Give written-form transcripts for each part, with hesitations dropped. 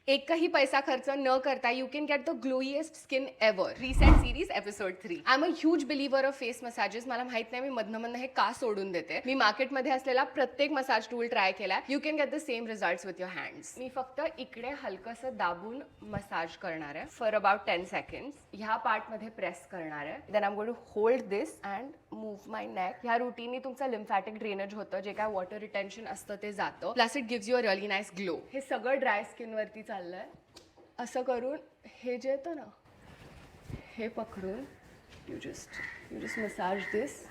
एकही पैसा खर्च न करता you can get the glowiest skin ever. Reset series episode 3. I am a huge believer of face massages. मला माहित नाही मी मधनं हे का सोडून देते. मी मार्केटमध्ये असलेला प्रत्येक मसाज टूल ट्राय केला. You can get the same results with your hands. मी फक्त इकडे हलकंसं दाबून मसाज करणार आहे फॉर अबाउट 10 सेकंड्स. ह्या पार्टमध्ये प्रेस करणार आहे. Then I am going to hold this and move my neck. ह्या रुटीननी तुमचं लिम्फॅटिक ड्रेनेज होतं. जे काय वॉटर रिटेन्शन असतं ते जातं. Plus it gives you a really nice glow. हे सगळं ड्राय स्किनवरती चाललंय. असं करून हे जे येतं ना हे पकडून you just massage this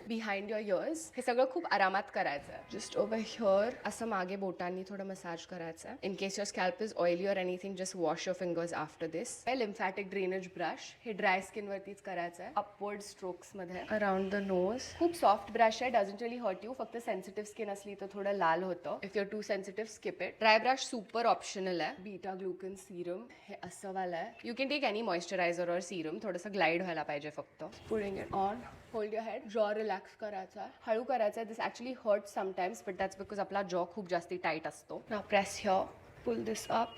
behind your ears. हे सगळं खूप आरामात करायचं आहे. जस्ट ओव्हर हिअर असं मागे बोटांनी थोडं मसाज करायचं आहे. In case your scalp is oily or anything just wash your fingers after this. Lymphatic drainage brush. हे ड्राय स्किनवरतीच करायचं आहे. अपवर्ड स्ट्रोक्समध्ये अराउंड द नोज. खूप सॉफ्ट ब्रश आहे. Doesn't really hurt you. फक्त सेन्सिटिव्ह स्किन असली तर थोडं लाल होतं. If you're too sensitive skip it. Dry brush super optional आहे. बीटा ग्लुकन सिरम हे असं वाला आहे. You can take any moisturiser और सिरम. थोडंसं ग्लाइड व्हायला पाहिजे फक्त. Pulling it on. Hold your head. Jaw relax करायचा आहे. हळू करायचा आहे. This actually hurt sometimes but that's because आपला जॉ खूप जास्ती टाईट असतो. Now press here. Pull this up.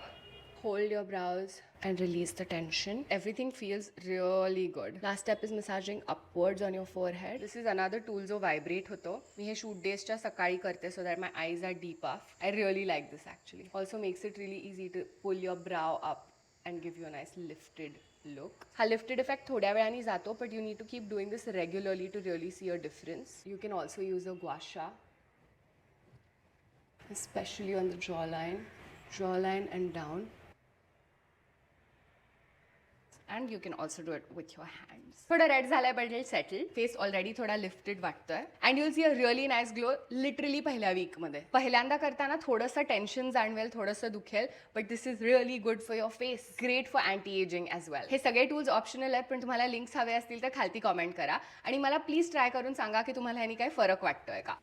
Hold your brows and release the tension. Everything feels really good. Last step is massaging upwards on your forehead. This is another tool जो vibrate होतो. मी हे shoot days च्या सकाळी करते so that my eyes are deep off. I really like this actually. Also makes it really easy to pull your brow up and give you a nice lifted look. हा lifted effect थोड्या वेळाने जातो but you need to keep doing this regularly to really see a difference. You can also use a gua sha, especially on the jawline and down. And you can also do it with your hands. थोडं red झालंय but it settle. Face already थोडा lifted वाटतोय. And you'll see a really nice glow literally पहिल्या वीकमध्ये. पहिल्यांदा करताना थोडंसं tension जाणवेल, थोडंसं दुखेल, but this is really good for your face. Great for anti ageing as well. हे सगळे टूल्स ऑप्शनल आहेत पण तुम्हाला लिंक्स हवे असतील तर खालती कॉमेंट करा आणि मला प्लीज ट्राय करून सांगा की तुम्हाला ह्यानी काय फरक वाटतोय का.